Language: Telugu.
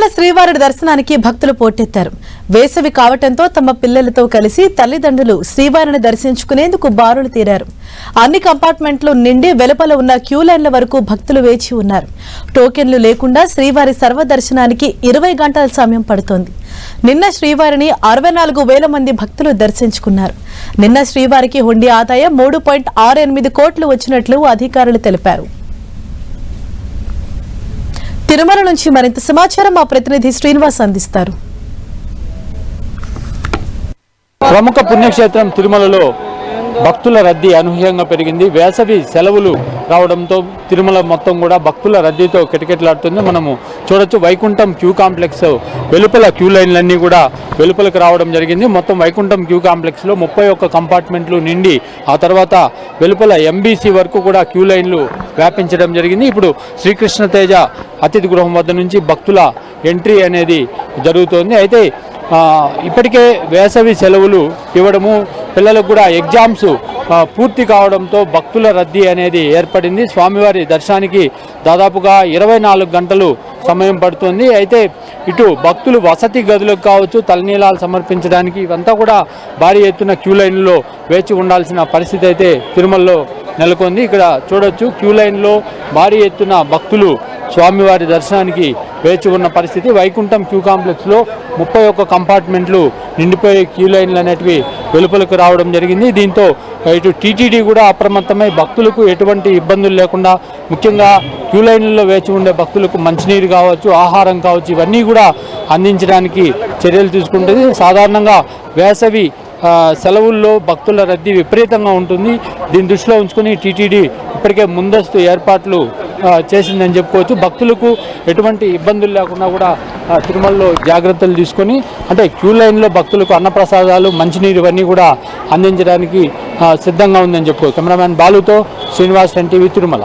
తిరుమల శ్రీవారి దర్శనానికి భక్తులు పోటెత్తారు. వేసవి కావటంతో తమ పిల్లలతో కలిసి తల్లిదండ్రులు శ్రీవారిని దర్శించుకునేందుకు బారులు తీరారు. అన్ని కంపార్ట్మెంట్లు నిండి వెలుపల ఉన్న క్యూ లైన్ల వరకు భక్తులు వేచి ఉన్నారు. టోకెన్లు లేకుండా శ్రీవారి సర్వదర్శనానికి 20 గంటల సమయం పడుతోంది. నిన్న శ్రీవారిని 64,000 మంది భక్తులు దర్శించుకున్నారు. నిన్న శ్రీవారికి హుండీ ఆదాయం 3.68 కోట్లు వచ్చినట్లు అధికారులు తెలిపారు. తిరుమల నుంచి మరింత సమాచారం మా ప్రతినిధి శ్రీనివాస్ అందిస్తారు. ప్రముఖ పుణ్యక్షేత్రం తిరుమలలో భక్తుల రద్దీ అనూహ్యంగా పెరిగింది. వేసవి సెలవులు రావడంతో తిరుమల మొత్తం కూడా భక్తుల రద్దీతో కిటకిటలాడుతుంది. మనము చూడొచ్చు, వైకుంఠం క్యూ కాంప్లెక్స్ వెలుపల క్యూ లైన్లన్నీ కూడా వెలుపలకు రావడం జరిగింది. మొత్తం వైకుంఠం క్యూ కాంప్లెక్స్లో 31 కంపార్ట్మెంట్లు నిండి ఆ తర్వాత వెలుపల ఎంబీసీ వరకు కూడా క్యూ లైన్లు వ్యాపించడం జరిగింది. ఇప్పుడు శ్రీకృష్ణ తేజ అతిథి గృహం వద్ద నుంచి భక్తుల ఎంట్రీ అనేది జరుగుతోంది. అయితే ఇప్పటికే వేసవి సెలవులు ఇవ్వడము, పిల్లలకు కూడా ఎగ్జామ్స్ పూర్తి కావడంతో భక్తుల రద్దీ అనేది ఏర్పడింది. స్వామివారి దర్శనానికి దాదాపుగా 24 గంటలు సమయం పడుతుంది. అయితే ఇటు భక్తులు వసతి గదులకు కావచ్చు, తలనీలాలు సమర్పించడానికి ఇవంతా కూడా భారీ ఎత్తున క్యూ లైన్లో వేచి ఉండాల్సిన పరిస్థితి అయితే తిరుమలలో నెలకొంది. ఇక్కడ చూడొచ్చు, క్యూ లైన్లో భారీ ఎత్తున భక్తులు స్వామివారి దర్శనానికి వేచి ఉన్న పరిస్థితి. వైకుంఠం క్యూ కాంప్లెక్స్లో 31 కంపార్ట్మెంట్లు నిండిపోయే క్యూ లైన్లు అనేటివి వెలుపలకు రావడం జరిగింది. దీంతో ఇటు టీటీడీ కూడా అప్రమత్తమై భక్తులకు ఎటువంటి ఇబ్బందులు లేకుండా, ముఖ్యంగా క్యూ లైన్లలో వేచి ఉండే భక్తులకు మంచినీరు కావచ్చు, ఆహారం కావచ్చు, ఇవన్నీ కూడా అందించడానికి చర్యలు తీసుకుంటుంది. సాధారణంగా వేసవి సెలవుల్లో భక్తుల రద్దీ విపరీతంగా ఉంటుంది. దీన్ని దృష్టిలో ఉంచుకొని టీటీడీ ఇప్పటికే ముందస్తు ఏర్పాట్లు చేసిందని చెప్పుకోవచ్చు. భక్తులకు ఎటువంటి ఇబ్బందులు లేకుండా కూడా తిరుమలలో జాగ్రత్తలు తీసుకొని, అంటే క్యూ లైన్లో భక్తులకు అన్నప్రసాదాలు, మంచినీరు ఇవన్నీ కూడా అందించడానికి సిద్ధంగా ఉందని చెప్పుకోవచ్చు. కెమెరామ్యాన్ బాలుతో శ్రీనివాస్, ఎన్టీవీ, తిరుమల.